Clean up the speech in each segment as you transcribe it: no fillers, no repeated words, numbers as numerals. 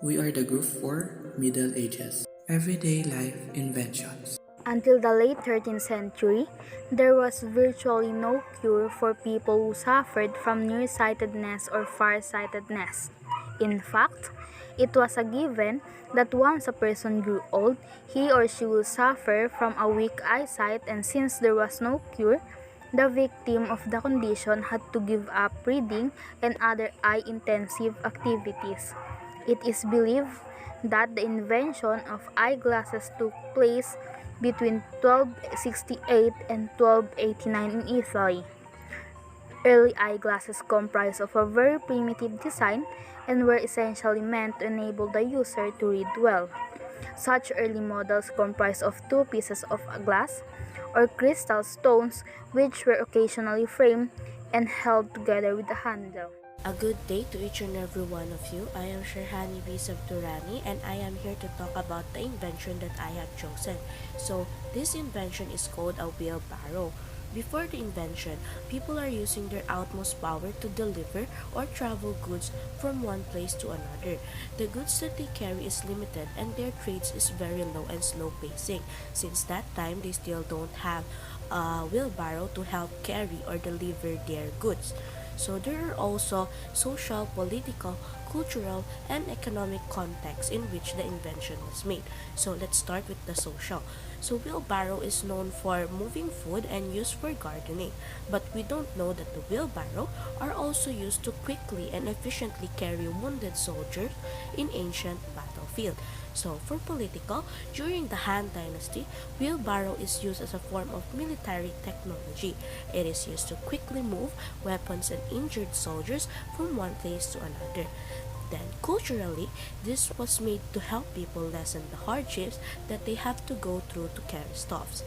We are the Group 4 Middle Ages. Everyday Life Inventions. Until the late 13th century, there was virtually no cure for people who suffered from nearsightedness or farsightedness. In fact, it was a given that once a person grew old, he or she will suffer from a weak eyesight, and since there was no cure, the victim of the condition had to give up reading and other eye-intensive activities. It is believed that the invention of eyeglasses took place between 1268 and 1289 in Italy. Early eyeglasses comprised of a very primitive design and were essentially meant to enable the user to read well. Such early models comprised of two pieces of glass or crystal stones which were occasionally framed and held together with a handle. A good day to each and every one of you. I am Sherhani B. Sabturani and I am here to talk about the invention that I have chosen. So, this invention is called a wheelbarrow. Before the invention, people are using their utmost power to deliver or travel goods from one place to another. The goods that they carry is limited and their trades is very low and slow pacing. Since that time, they still don't have a wheelbarrow to help carry or deliver their goods. So there are also social, political, cultural, and economic contexts in which the invention was made. So let's start with the social. So wheelbarrow is known for moving food and used for gardening, but we don't know that the wheelbarrow are also used to quickly and efficiently carry wounded soldiers in ancient battlefield. So for political, during the Han Dynasty, wheelbarrow is used as a form of military technology. It is used to quickly move weapons and injured soldiers from one place to another. Then, culturally, this was made to help people lessen the hardships that they have to go through to carry stuffs.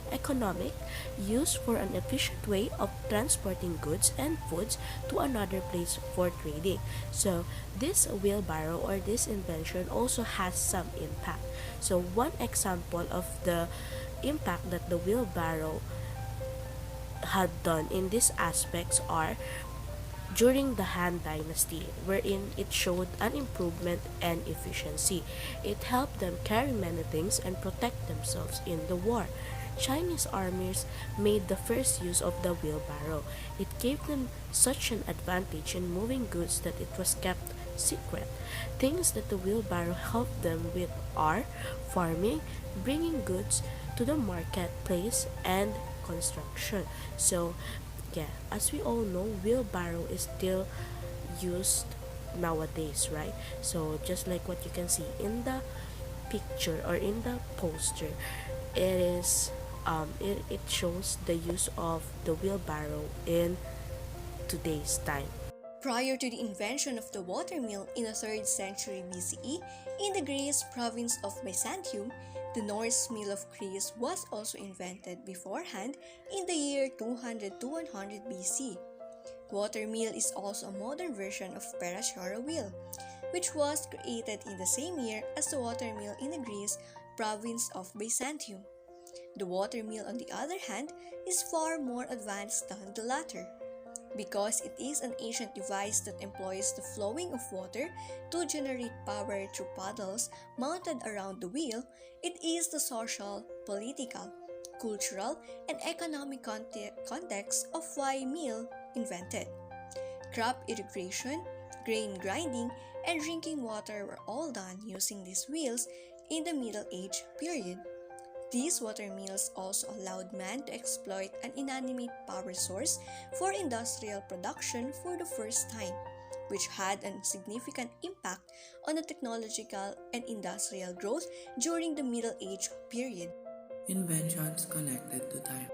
Economic, used for an efficient way of transporting goods and foods to another place for trading. So, this wheelbarrow or this invention also has some impact. So, one example of the impact that the wheelbarrow had done in these aspects are during the Han Dynasty, wherein it showed an improvement and efficiency. It helped them carry many things and protect themselves in the war. Chinese armies made the first use of the wheelbarrow. It gave them such an advantage in moving goods that it was kept secret. Things that the wheelbarrow helped them with are farming, bringing goods to the marketplace, and construction. So, yeah, as we all know, wheelbarrow is still used nowadays, right? So just like what you can see in the picture or in the poster, it is it shows the use of the wheelbarrow in today's time. Prior to the invention of the water mill in the 3rd century BCE, in the Greece province of Byzantium, the Norse mill of Greece was also invented beforehand in the year 200 to 100 BC. Water mill is also a modern version of Perashara wheel, which was created in the same year as the water mill in the Greece province of Byzantium. The water mill, on the other hand, is far more advanced than the latter, because it is an ancient device that employs the flowing of water to generate power through paddles mounted around the wheel. It is the social, political, cultural, and economic context of why mill invented. Crop irrigation, grain grinding, and drinking water were all done using these wheels in the Middle Age period. These water mills also allowed man to exploit an inanimate power source for industrial production for the first time, which had a significant impact on the technological and industrial growth during the Middle Age period. Inventions connected to time.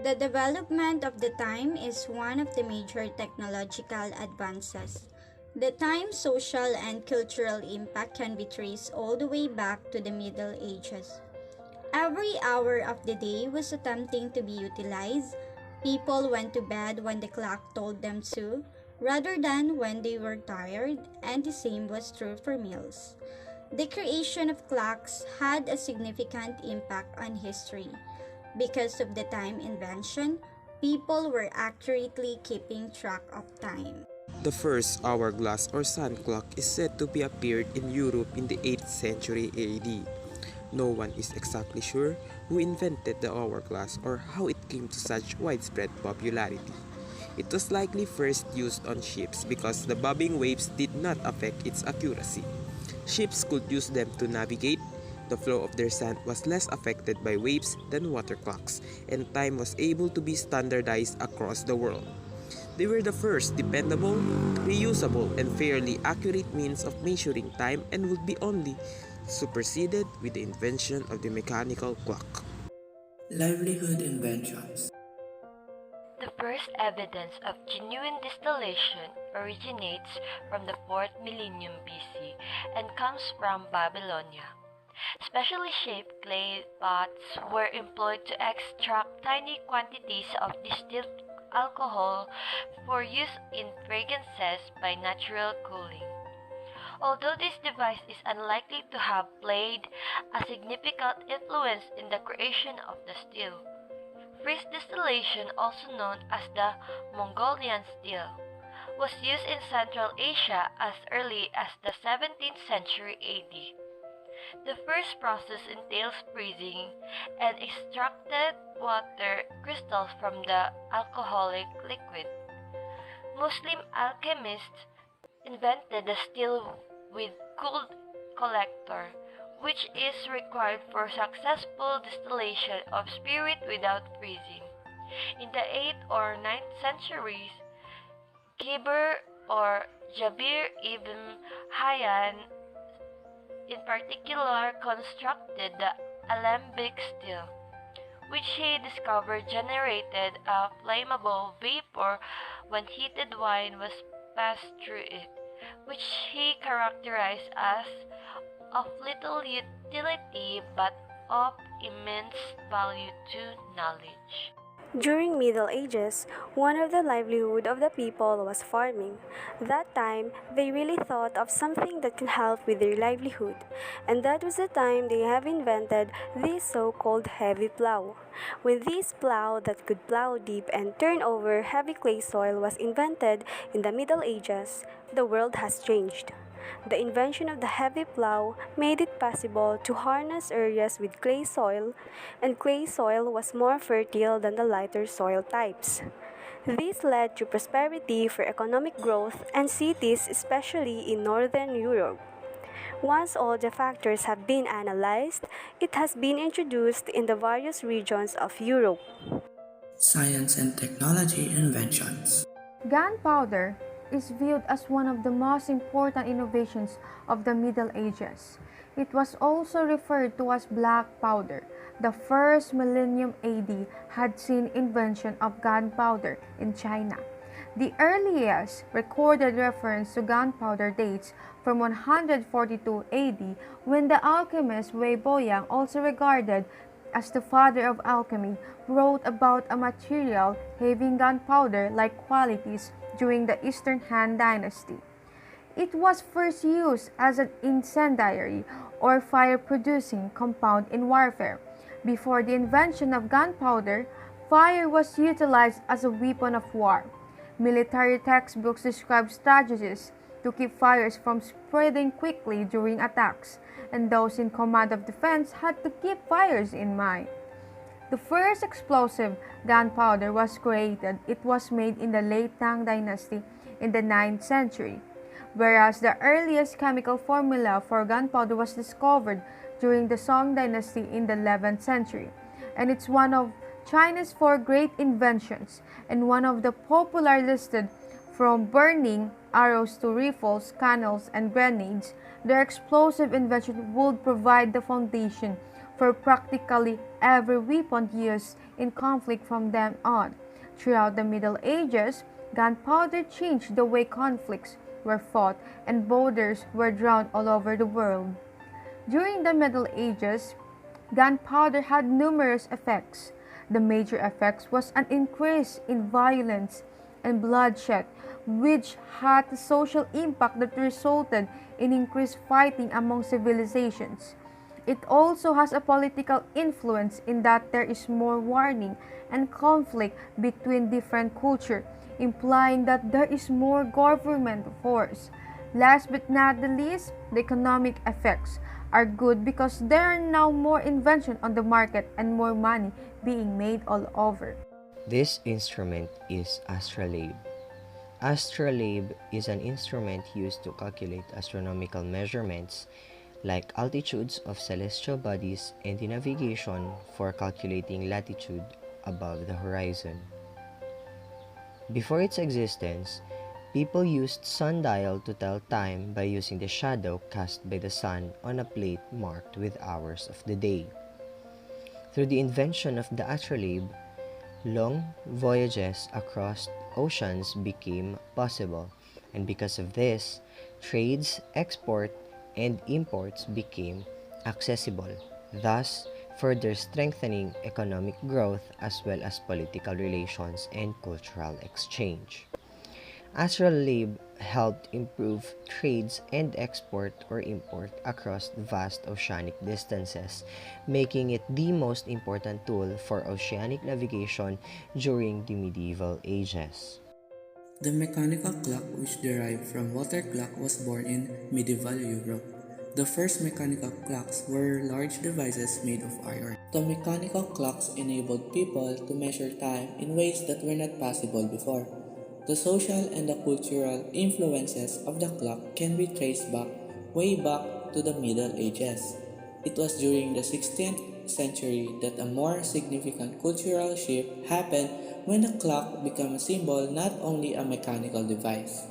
The development of the time is one of the major technological advances. The time's social and cultural impact can be traced all the way back to the Middle Ages. Every hour of the day was attempting to be utilized. People went to bed when the clock told them to, rather than when they were tired, and the same was true for meals. The creation of clocks had a significant impact on history. Because of the time invention, people were accurately keeping track of time. The first hourglass or sun clock is said to be appeared in Europe in the 8th century AD. No one is exactly sure who invented the hourglass or how it came to such widespread popularity. It was likely first used on ships because the bobbing waves did not affect its accuracy. Ships could use them to navigate. The flow of their sand was less affected by waves than water clocks, and time was able to be standardized across the world. They were the first dependable, reusable, and fairly accurate means of measuring time and would be only superseded with the invention of the mechanical clock. Livelihood inventions. The first evidence of genuine distillation originates from the 4th millennium BC and comes from Babylonia. Specially shaped clay pots were employed to extract tiny quantities of distilled alcohol for use in fragrances by natural cooling. Although this device is unlikely to have played a significant influence in the creation of the still, freeze distillation, also known as the Mongolian still, was used in Central Asia as early as the 17th century AD. The first process entails freezing and extracted water crystals from the alcoholic liquid. Muslim alchemists invented the still with cooled collector, which is required for successful distillation of spirit without freezing. In the 8th or 9th centuries, Gibber or Jabir ibn Hayyan in particular constructed the alembic still, which he discovered generated a flammable vapor when heated wine was passed through it, which he characterized as of little utility but of immense value to knowledge. During Middle Ages, one of the livelihood of the people was farming. That time, they really thought of something that can help with their livelihood, and that was the time they have invented this so-called heavy plow. When this plow that could plow deep and turn over heavy clay soil was invented in the Middle Ages, the world has changed. The invention of the heavy plow made it possible to harness areas with clay soil, and clay soil was more fertile than the lighter soil types. This led to prosperity for economic growth and cities, especially in Northern Europe. Once all the factors have been analyzed, it has been introduced in the various regions of Europe. Science and technology inventions. Gunpowder is viewed as one of the most important innovations of the Middle Ages. It was also referred to as black powder. The first millennium AD had seen invention of gunpowder in China. The earliest recorded reference to gunpowder dates from 142 AD, when the alchemist Wei Boyang, also regarded as the father of alchemy, wrote about a material having gunpowder-like qualities during the Eastern Han Dynasty. It was first used as an incendiary or fire-producing compound in warfare. Before the invention of gunpowder, fire was utilized as a weapon of war. Military textbooks describe strategies to keep fires from spreading quickly during attacks, and those in command of defense had to keep fires in mind. The first explosive gunpowder was created. It was made in the late Tang Dynasty in the 9th century, whereas the earliest chemical formula for gunpowder was discovered during the Song Dynasty in the 11th century, and it's one of China's 4 great inventions and one of the popular listed. From burning arrows to rifles, cannons, and grenades, their explosive invention would provide the foundation for practically every weapon used in conflict from then on. Throughout the Middle Ages, gunpowder changed the way conflicts were fought and borders were drawn all over the world. During the Middle Ages, gunpowder had numerous effects. The major effects was an increase in violence and bloodshed, which had a social impact that resulted in increased fighting among civilizations. It also has a political influence in that there is more warning and conflict between different cultures, implying that there is more government force. Last but not the least, the economic effects are good because there are now more invention on the market and more money being made all over. This instrument is astrolabe. Astrolabe is an instrument used to calculate astronomical measurements like altitudes of celestial bodies and the navigation for calculating latitude above the horizon. Before its existence, people used sundial to tell time by using the shadow cast by the sun on a plate marked with hours of the day. Through the invention of the astrolabe, long voyages across oceans became possible, and because of this, trades, export, and imports became accessible, thus further strengthening economic growth as well as political relations and cultural exchange. Astrolabe helped improve trades and export or import across vast oceanic distances, making it the most important tool for oceanic navigation during the medieval ages. The mechanical clock, which derived from water clock, was born in medieval Europe. The first mechanical clocks were large devices made of iron. The mechanical clocks enabled people to measure time in ways that were not possible before. The social and the cultural influences of the clock can be traced way back to the Middle Ages. It was during the 16th century that a more significant cultural shift happened when the clock became a symbol, not only a mechanical device.